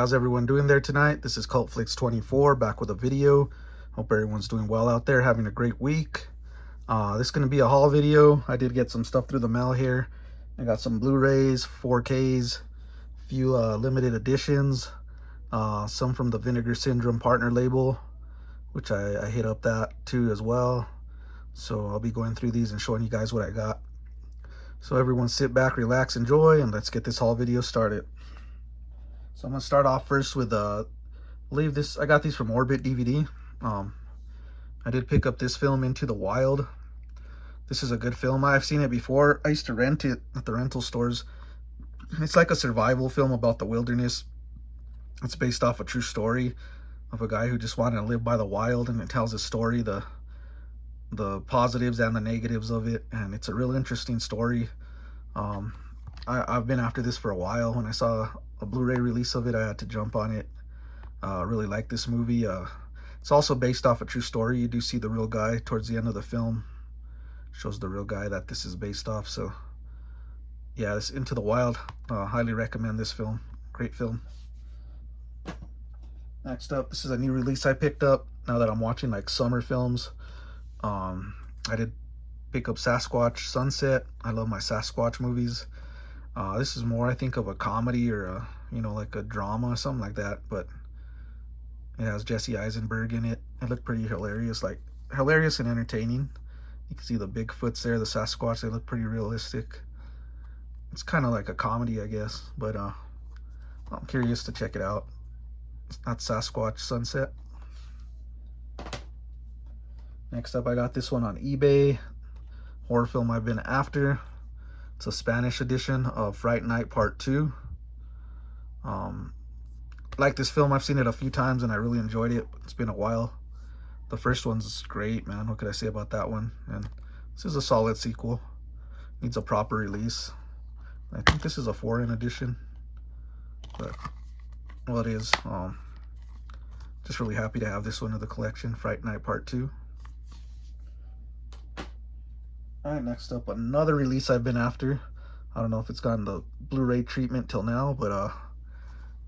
how's everyone doing there tonight? This is CultFlix24 back with a video. Hope everyone's doing well out there, having a great week. This is going to be a haul video. I did get some stuff through the mail here. I got some Blu-rays, 4Ks, a few limited editions, some from the Vinegar Syndrome partner label, which I hit up that too as well. So I'll be going through these and showing you guys what I got. So everyone sit back, relax, enjoy, and let's get this haul video started. So I'm gonna start off first with I got these from Orbit DVD. I did pick up this film, Into the Wild. This is a good film. I've seen it before. I used to rent it at the rental stores. It's like a survival film about the wilderness. It's based off a true story of a guy who just wanted to live by the wild, and it tells his story, the positives and the negatives of it, and it's a real interesting story. I've been after this for a while. When I saw a Blu-ray release of it, I had to jump on it. Really like this movie. It's also based off a true story. You do see the real guy towards the end of the film. Shows the real guy that this is based off. So yeah, this Into the Wild, highly recommend this film. Great film. Next up, this is a new release I picked up now that I'm watching like summer films. I did pick up Sasquatch Sunset. I love my Sasquatch movies. This is more, I think, of a comedy or a, like a drama or something like that, but it has Jesse Eisenberg in it. It looked pretty hilarious, like hilarious and entertaining. You can see the Bigfoots there, the Sasquatch, they look pretty realistic. It's kind of like a comedy, I guess, but I'm curious to check it out. It's not Sasquatch Sunset. Next up, I got this one on eBay. Horror film I've been after. It's a Spanish edition of Fright Night Part 2. Like this film, I've seen it a few times and I really enjoyed it. It's been a while. The first one's great, man. What could I say about that one? And this is a solid sequel. Needs a proper release. I think this is a foreign edition, but well, it is. Just really happy to have this one in the collection, Fright Night Part 2. Alright, next up, another release I've been after. I don't know if it's gotten the Blu-ray treatment till now, but I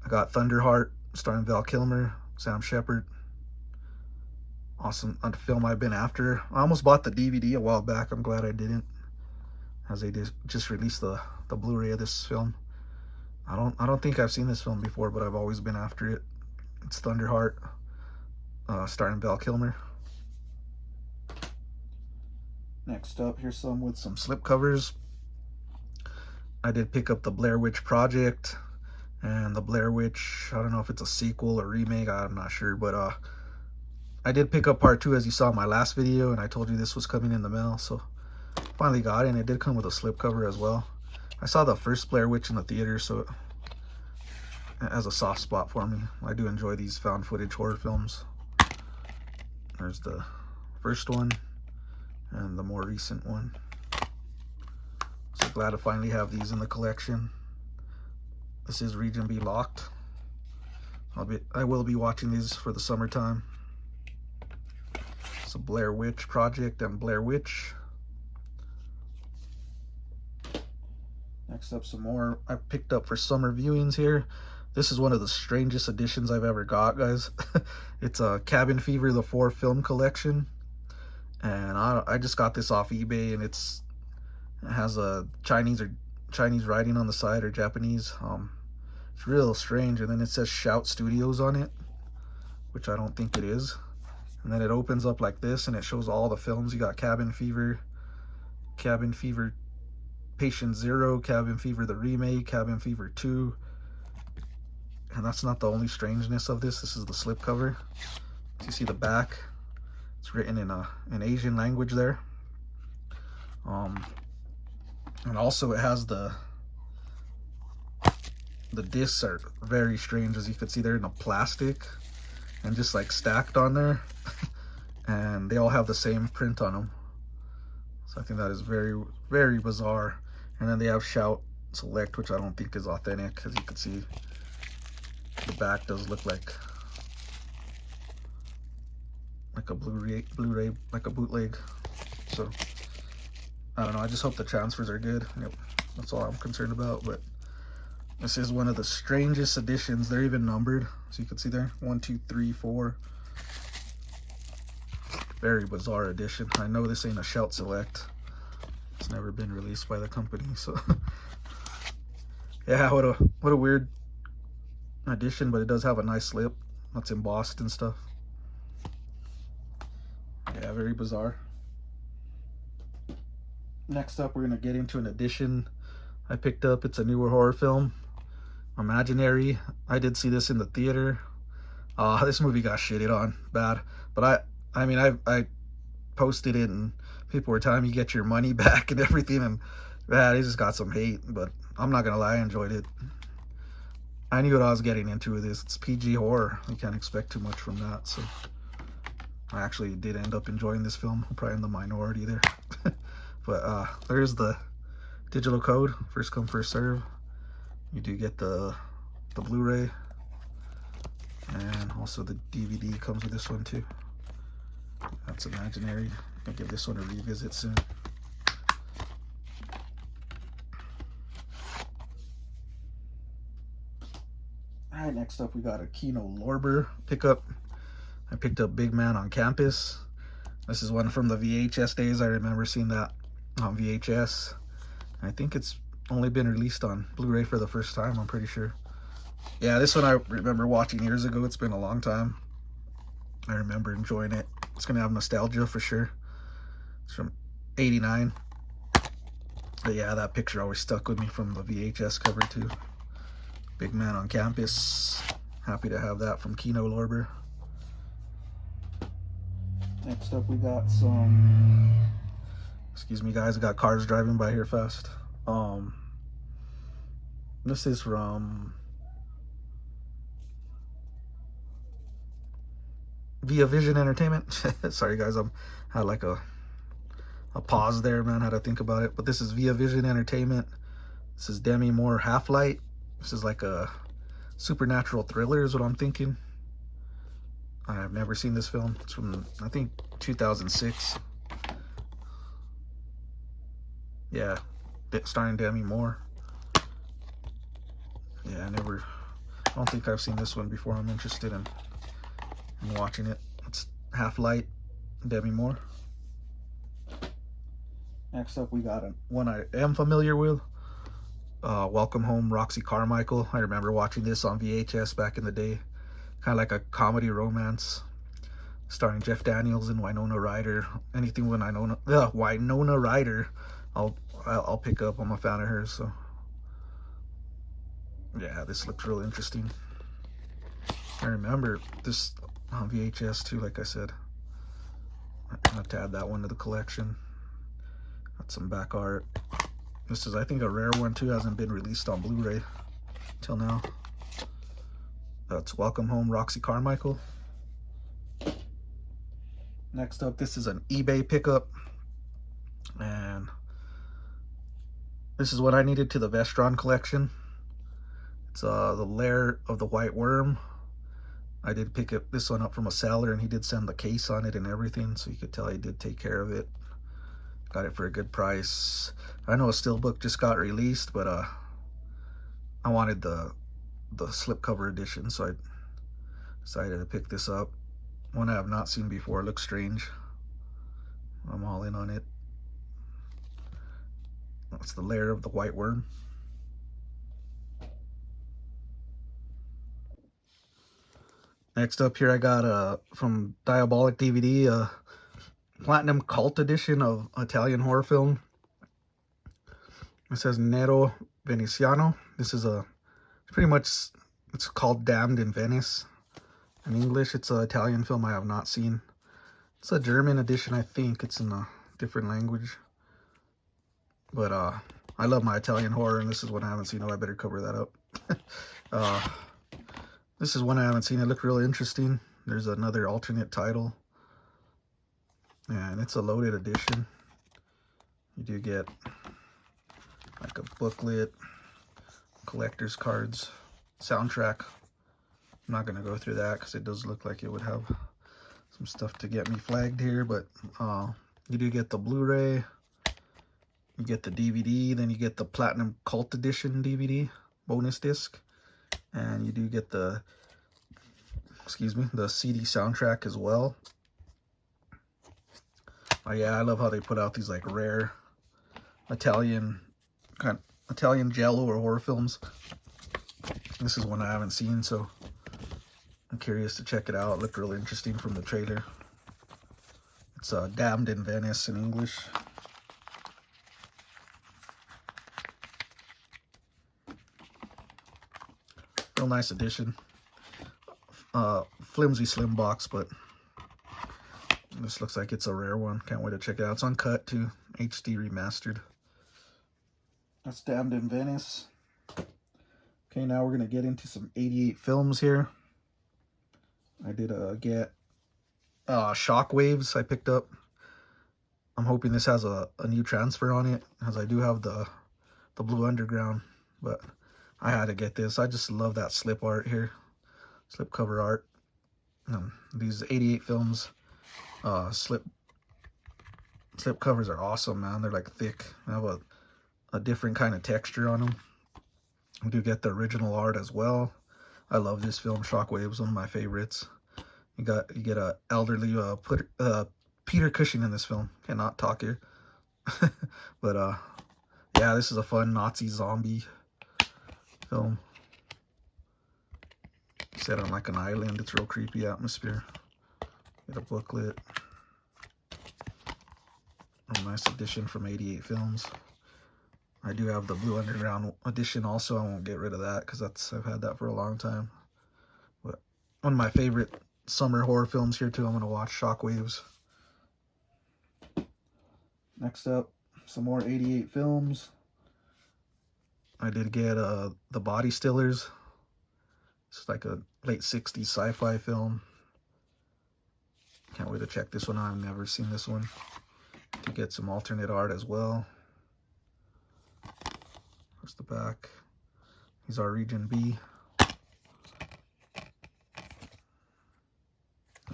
got Thunderheart, starring Val Kilmer, Sam Shepard. Awesome film I've been after. I almost bought the DVD a while back. I'm glad I didn't, as they just released the Blu-ray of this film. I don't think I've seen this film before, but I've always been after it. It's Thunderheart, starring Val Kilmer. Next up, here's some with some slipcovers. I did pick up the Blair Witch Project and the Blair Witch, I don't know if it's a sequel or remake, I'm not sure, but I did pick up Part 2 as you saw in my last video, and I told you this was coming in the mail, so finally got it, and it did come with a slipcover as well. I saw the first Blair Witch in the theater, so it has a soft spot for me. I do enjoy these found footage horror films. There's the first one and the more recent one. So glad to finally have these in the collection. This is Region B locked. I will be watching these for the summertime. So Blair Witch Project and Blair Witch. Next up, some more I picked up for summer viewings here. This is one of the strangest editions I've ever got, guys. It's a Cabin Fever, the 4 film collection. And I just got this off eBay, and it has a Chinese writing on the side, or Japanese. It's real strange, and then it says Shout Studios on it, which I don't think it is. And then it opens up like this, and it shows all the films. You got Cabin Fever, Patient Zero, Cabin Fever the remake, Cabin Fever 2. And that's not the only strangeness of this. This is the slipcover. You see the back. It's written in an Asian language there. And also it has the discs are very strange, as you can see they're in a plastic and just like stacked on there. And they all have the same print on them. So I think that is very, very bizarre. And then they have Shout Select, which I don't think is authentic. As you can see, the back does look like a Blu-ray, like a bootleg. So I don't know, I just hope the transfers are good. Yep, that's all I'm concerned about. But This is one of the strangest editions. They're even numbered, so you can see there, 1, 2, 3, 4. Very bizarre edition. I know this ain't a Shout Select. It's never been released by the company, so yeah, what a weird edition, but it does have a nice slip that's embossed and stuff. Yeah, very bizarre. Next up, we're gonna get into an edition I picked up. It's a newer horror film, Imaginary. I did see this in the theater. This movie got shitted on bad, but I mean, I posted it and people were telling me you get your money back and everything, and man, it just got some hate. But I'm not gonna lie, I enjoyed it. I knew what I was getting into with this. It's PG horror. You can't expect too much from that. So I actually did end up enjoying this film. I'm probably in the minority there. But there's the digital code. First come, first serve. You do get the Blu-ray. And also the DVD comes with this one too. That's Imaginary. I'll give this one a revisit soon. Alright, next up we got a Kino Lorber pickup. I picked up Big Man on Campus. This is one from the VHS days. I remember seeing that on VHS. I think it's only been released on Blu-ray for the first time, I'm pretty sure. Yeah, this one I remember watching years ago. It's been a long time. I remember enjoying it. It's gonna have nostalgia for sure. It's from '89. But yeah, that picture always stuck with me from the VHS cover too. Big Man on Campus. Happy to have that from Kino Lorber. Next up we got some, excuse me guys, I got cars driving by here fast. This is from Via Vision Entertainment. Sorry guys, had like a pause there, man, had to think about it. But this is Via Vision Entertainment. This is Demi Moore Half-Light. This is like a supernatural thriller is what I'm thinking. I have never seen this film. It's from, I think, 2006. Yeah, starring Demi Moore. Yeah, I don't think I've seen this one before. I'm interested in watching it. It's Half-Light, Demi Moore. Next up, we got one I am familiar with. Welcome Home, Roxy Carmichael. I remember watching this on VHS back in the day. Kind of like a comedy romance, starring Jeff Daniels and Winona Ryder. Anything with Winona Ryder, I'll pick up. I'm a fan of hers, so yeah, this looks real interesting. I remember this on VHS too, like I said. I have to add that one to the collection. Got some back art. This is, I think, a rare one too. Hasn't been released on Blu-ray till now. That's Welcome Home, Roxy Carmichael. Next up, this is an eBay pickup. And this is what I needed to the Vestron collection. It's the Lair of the White Worm. I did pick this one up from a seller, and he did send the case on it and everything, so you could tell he did take care of it. Got it for a good price. I know a steelbook just got released, but I wanted the slipcover edition, so I decided to pick this up. One I have not seen before. It looks strange. I'm all in on it. That's the Lair of the White Worm. Next up here, I got from Diabolic DVD a Platinum Cult edition of Italian horror film. It says Nero Veneziano. This is pretty much, it's called Damned in Venice. In English, it's an Italian film I have not seen. It's a German edition, I think. It's in a different language. But I love my Italian horror, and this is one I haven't seen. Oh, I better cover that up. This is one I haven't seen. It looked really interesting. There's another alternate title. And it's a loaded edition. You do get like a booklet, collector's cards, soundtrack. I'm not going to go through that because it does look like it would have some stuff to get me flagged here. But you do get the Blu-ray. You get the DVD. Then you get the Platinum Cult Edition DVD. bonus disc, and you do get the, the CD soundtrack as well. Oh yeah, I love how they put out these like rare Italian giallo or horror films. This is one I haven't seen, so I'm curious to check it out. It looked really interesting from the trailer. It's Damned in Venice in English. Real nice edition. Flimsy slim box, but this looks like it's a rare one. Can't wait to check it out. It's uncut too, HD remastered. That's Damned in Venice. Okay, now we're gonna get into some 88 films here. I did get Shockwaves I picked up. I'm hoping this has a new transfer on it, as I do have the Blue Underground, but I had to get this. I just love that slip art here, slip cover art. These 88 films, slip covers are awesome, man. They're like thick. They have a different kind of texture on them. We do get the original art as well. I love this film. Shockwaves, one of my favorites. You get a elderly Peter Cushing in this film. Cannot talk here. But yeah, this is a fun Nazi zombie film. Set on like an island. It's real creepy atmosphere. Get a booklet. A nice edition from 88 Films. I do have the Blue Underground edition also. I won't get rid of that because I've had that for a long time. But one of my favorite summer horror films here too. I'm gonna watch Shockwaves. Next up, some more 88 Films. I did get The Body Stillers. It's like a late 60s sci-fi film. Can't wait to check this one out. I've never seen this one. To get some alternate art as well. Here's the back. These are Region B.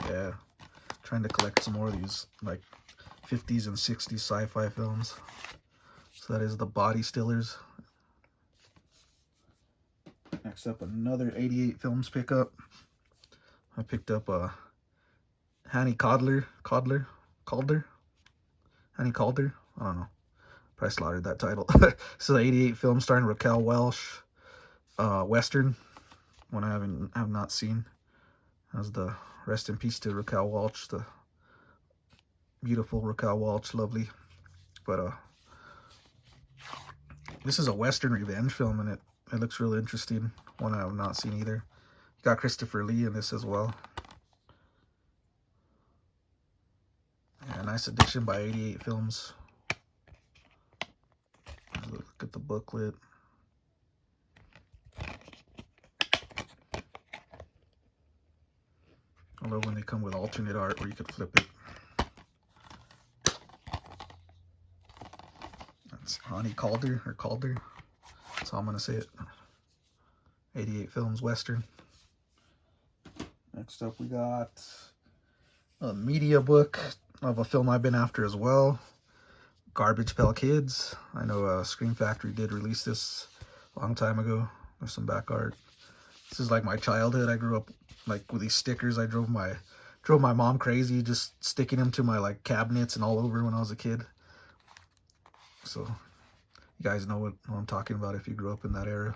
Yeah, trying to collect some more of these like 50s and 60s sci-fi films. So that is The Body Stillers. Next up, another 88 Films pickup. I picked up Hanny Calder. Hanny Calder? I don't know. Probably slaughtered that title. So the 88 film starring Raquel Welch. Western. One I have not seen. As the rest in peace to Raquel Welch. The beautiful Raquel Welch. Lovely. But this is a Western revenge film, and it looks really interesting. One I have not seen either. You got Christopher Lee in this as well. Yeah, nice edition by 88 Films. Look at the booklet. I love when they come with alternate art where you could flip it. That's Hanny Calder, or Calder. That's how I'm going to say it. 88 Films Western. Next up we got a media book of a film I've been after as well. Garbage Pail Kids. I know Scream Factory did release this a long time ago. There's some back art. This is like my childhood. I grew up like with these stickers. I drove my mom crazy just sticking them to my like cabinets and all over when I was a kid. So you guys know what I'm talking about if you grew up in that era.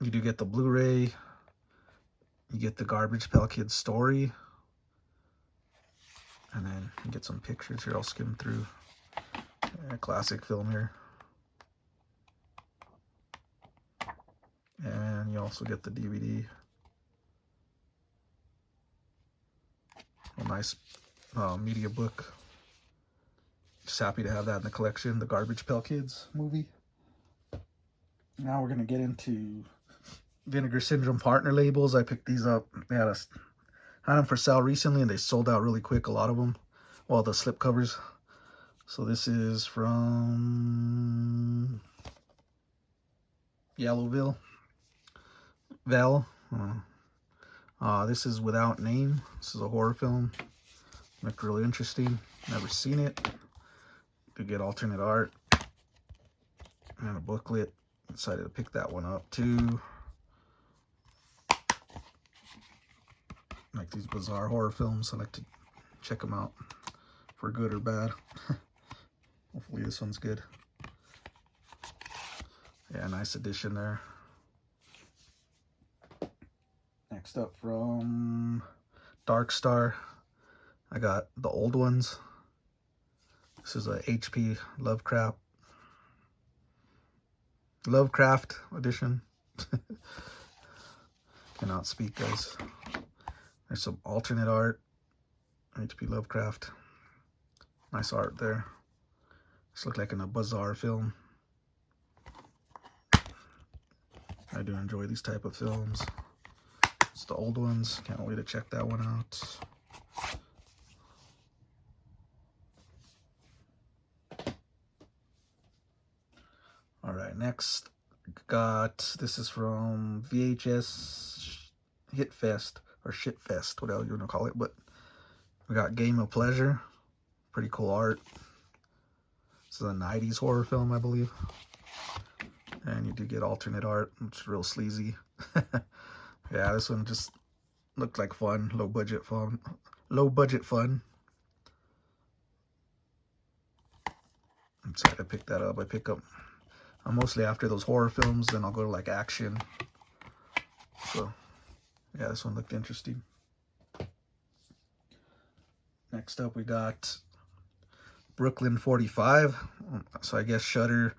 You do get the Blu-ray. You get the Garbage Pail Kids story. And then you get some pictures here. I'll skim through. A classic film here. And you also get the DVD. A nice media book. Just happy to have that in the collection. The Garbage Pail Kids movie. Now we're going to get into Vinegar Syndrome partner labels. I picked these up. They had them for sale recently, and they sold out really quick, a lot of them. Well, the slip covers. So this is from Yellowville. Vel. This is Without Name. This is a horror film. Looked really interesting. Never seen it. Could get alternate art. and a booklet. Decided to pick that one up too. Like these bizarre horror films, I like to check them out for good or bad. Hopefully this one's good. Yeah, nice edition there. Next up from Dark Star, I got the old ones. This is a HP Lovecraft edition. Cannot speak, guys. There's some alternate art. HP Lovecraft. Nice art there. This looked like in a bizarre film. I do enjoy these type of films. It's the old ones. Can't wait to check that one out. All right, next got, this is from VHS Hit Fest or Shit Fest, whatever you want to call it, but we got Game of Pleasure. Pretty cool art. This is a 90s horror film, I believe. And you do get alternate art, which is real sleazy. Yeah, this one just looked like fun, low budget fun. I'm excited to pick that up. I'm mostly after those horror films, then I'll go to like action. So yeah, this one looked interesting. Next up we got Brooklyn 45. So I guess Shudder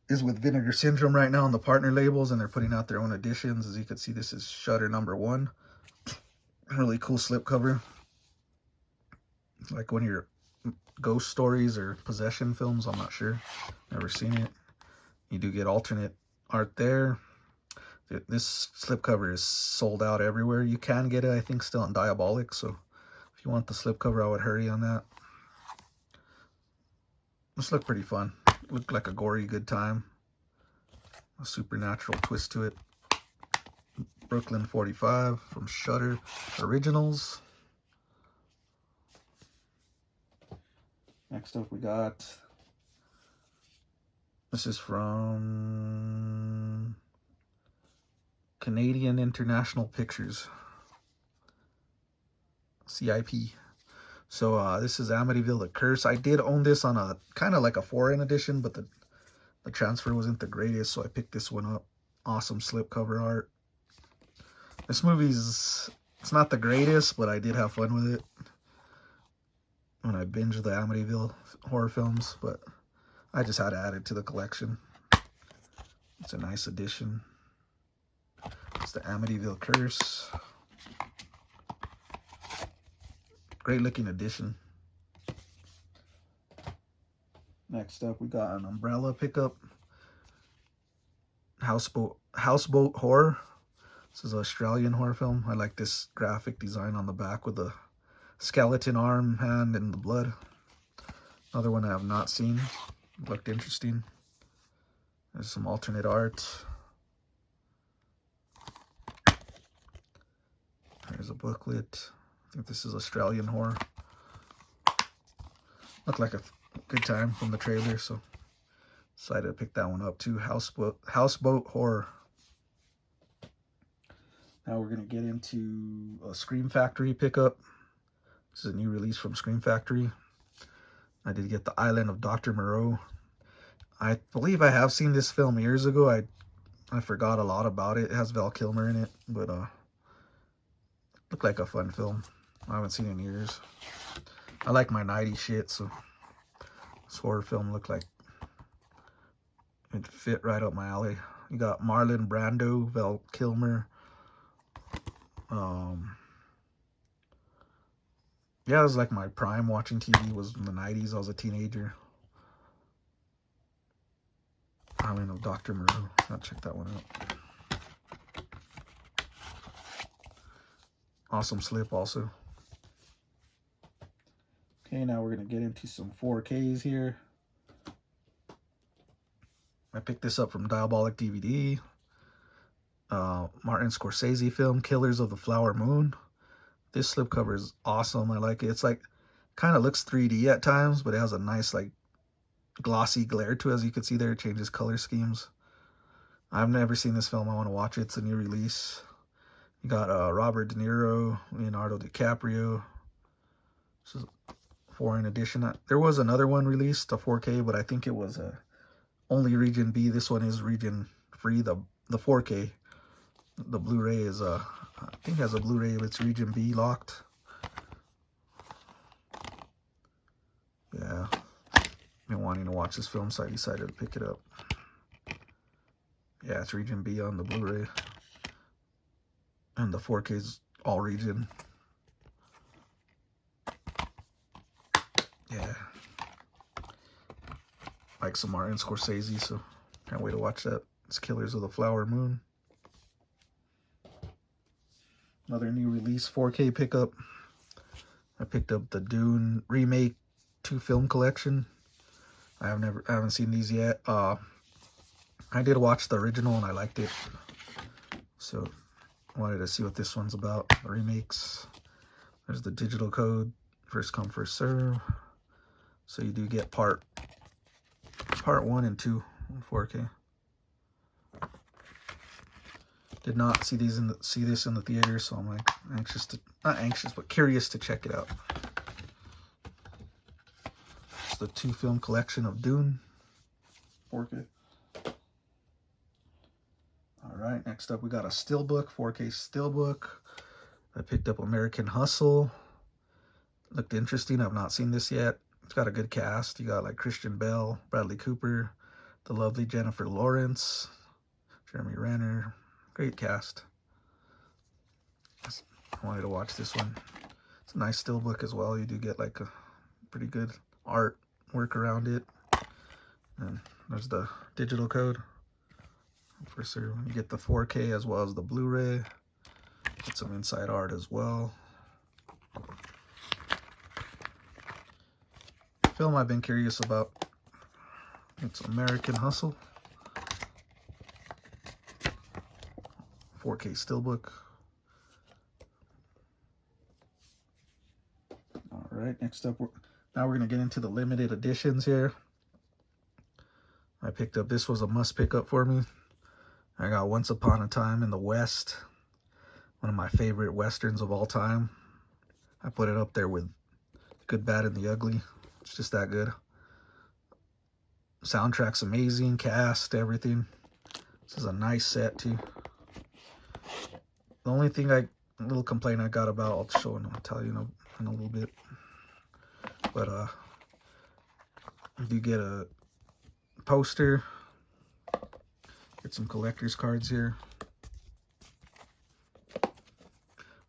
is with Vinegar Syndrome right now on the partner labels, and they're putting out their own editions. As you can see, this is Shudder #1. Really cool slipcover. Like one of your ghost stories or possession films, I'm not sure. Never seen it. You do get alternate art there. This slipcover is sold out everywhere. You can get it, I think, still on Diabolic. So if you want the slipcover, I would hurry on that. This looked pretty fun. Looked like a gory good time. A supernatural twist to it. Brooklyn 45 from Shudder Originals. Next up we got, this is from Canadian International Pictures, CIP. So this is Amityville: The Curse. I did own this on a kind of like a foreign edition, but the transfer wasn't the greatest, so I picked this one up. Awesome slipcover art. This movie's, it's not the greatest, but I did have fun with it when I binged the Amityville horror films, but I just had to add it to the collection. It's a nice addition. It's the Amityville Curse. Great looking edition. Next up, we got an umbrella pickup. Houseboat Horror. This is an Australian horror film. I like this graphic design on the back with the skeleton arm, hand, and the blood. Another one I have not seen. Looked interesting. There's some alternate art. There's a booklet. I think this is Australian horror. Looked like a good time from the trailer, so decided to pick that one up too. Houseboat Horror. Now we're going to get into a Scream Factory pickup. This is a new release from Scream Factory. I did get The Island of Dr. Moreau. I believe I have seen this film years ago. I forgot a lot about it. It has Val Kilmer in it, but looked like a fun film. I haven't seen it in years. I like my 90s shit, so this horror film looked like it fit right up my alley. You got Marlon Brando, Val Kilmer. Yeah, it was like my prime watching TV was in the 90s. I was a teenager. Island of Dr. Moreau. I'll check that one out. Awesome slip also. Okay, now we're going to get into some 4Ks here. I picked this up from Diabolic DVD. Martin Scorsese film, Killers of the Flower Moon. This slipcover is awesome. I like it. It's like, kind of looks 3D at times, but it has a nice like glossy glare to it. As you can see there, it changes color schemes. I've never seen this film. I want to watch it. It's a new release. You got Robert De Niro, Leonardo DiCaprio. This is a foreign edition. There was another one released, a 4K, but I think it was only region B. This one is region free, the 4K. The Blu-ray is I think it has a Blu-ray, but it's region B locked. Yeah, been wanting to watch this film, so I decided to pick it up. Yeah, it's region B on the Blu-ray, and the 4K is all region. Yeah, like some Martin Scorsese, so can't wait to watch that. It's Killers of the Flower Moon. Another new release 4K pickup. I picked up the Dune remake 2-film collection. I haven't seen these yet. I did watch the original and I liked it, so I wanted to see what this one's about. The remakes. There's the digital code, first come first serve. So you do get part 1 and 2 in 4K. Did not see this in the theater, so I'm like not anxious, but curious to check it out. It's the 2-film collection of Dune, 4K. All right, next up we got a steelbook, 4K steelbook. I picked up American Hustle. Looked interesting. I've not seen this yet. It's got a good cast. You got like Christian Bale, Bradley Cooper, the lovely Jennifer Lawrence, Jeremy Renner. Great cast. I wanted to watch this one. It's a nice steelbook as well. You do get like a pretty good art work around it. And there's the digital code. For sure, you get the 4K as well as the Blu-ray. Get some inside art as well. Film I've been curious about. It's American Hustle. 4K steelbook. All right, next up, now we're gonna get into the limited editions here. I picked up, this was a must pick up for me. I got Once Upon a Time in the West, one of my favorite westerns of all time. I put it up there with Good, Bad, and the Ugly. It's just that good. Soundtrack's amazing, cast, everything. This is a nice set too. The only thing little complaint I got about, I'll show and I'll tell you in a little bit. But you get a poster. Get some collector's cards here. I'm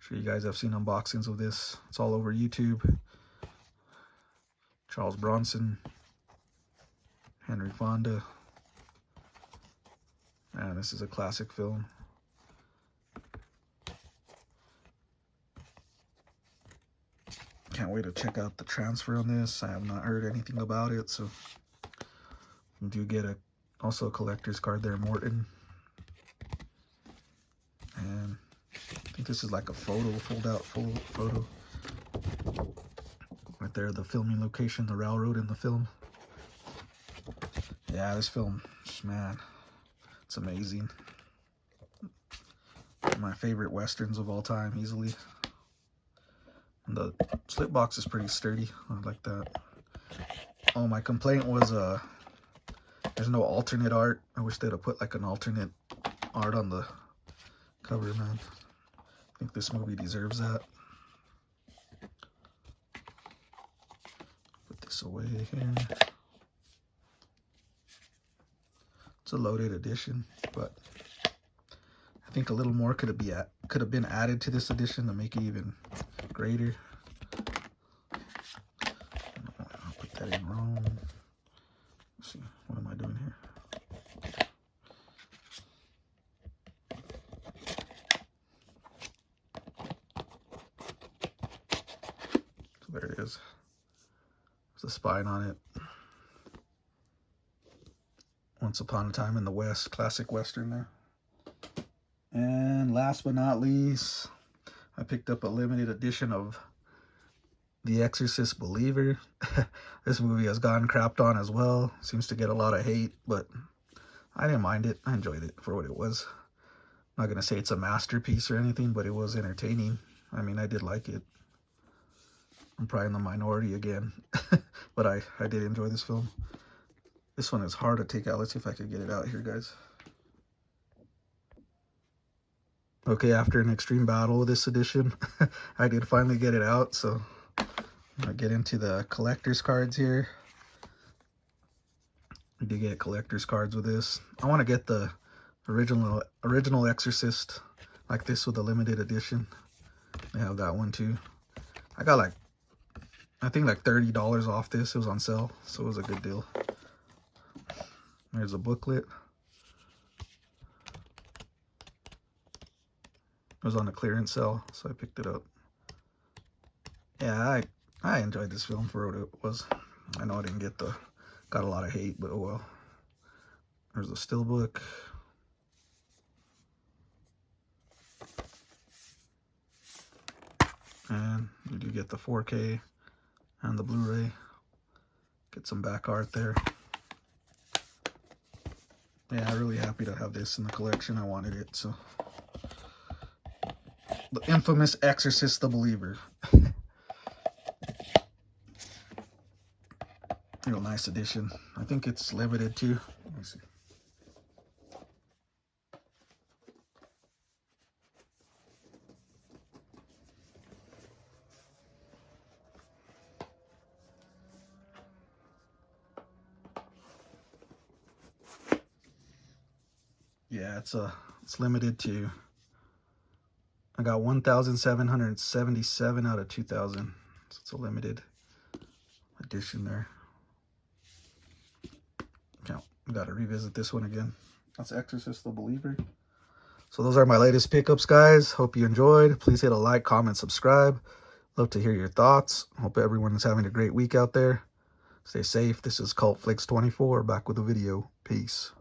sure you guys have seen unboxings of this. It's all over YouTube. Charles Bronson, Henry Fonda. Man, this is a classic film. Can't wait to check out the transfer on this. I have not heard anything about it, so you do get also a collector's card there, Morton. And I think this is like a photo, fold out photo. Right there, the filming location, the railroad in the film. Yeah, this film, man, it's amazing. One of my favorite westerns of all time, easily. And the slip box is pretty sturdy. I like that. Oh, my complaint was there's no alternate art. I wish they'd have put like an alternate art on the cover, man. I think this movie deserves that. Put this away here. It's a loaded edition, but I think a little more could have been added to this edition to make it even greater. I'll put that in wrong. Let's see, what am I doing here? So there it is. There's the spine on it. Once Upon a Time in the West, classic Western there. And last but not least, I picked up a limited edition of The Exorcist Believer. This movie has gotten crapped on as well. Seems to get a lot of hate, but I didn't mind it. I enjoyed it for what it was. I'm not going to say it's a masterpiece or anything, but it was entertaining. I mean, I did like it. I'm probably in the minority again, but I did enjoy this film. This one is hard to take out. Let's see if I can get it out here, guys. Okay, after an extreme battle with this edition, I did finally get it out, so I'll get into the collector's cards here. We did get collector's cards with this. I want to get the original Exorcist like this with a limited edition. They have that one too. I got like, I think like $30 off this. It was on sale, so it was a good deal. There's a booklet. It was on a clearance sale, so I picked it up. Yeah, I enjoyed this film for what it was. I know I didn't got a lot of hate, but oh well. There's a steelbook. And you do get the 4K and the Blu-ray. Get some back art there. Yeah, I'm really happy to have this in the collection. I wanted it, so. The infamous Exorcist the Believer. Real nice edition. I think it's limited too. Let me see. Yeah, it's limited to. I got 1,777 out of 2,000. So it's a limited edition there. Now, got to revisit this one again. That's Exorcist the Believer. So those are my latest pickups, guys. Hope you enjoyed. Please hit a like, comment, subscribe. Love to hear your thoughts. Hope everyone is having a great week out there. Stay safe. This is CultFlix24 back with a video. Peace.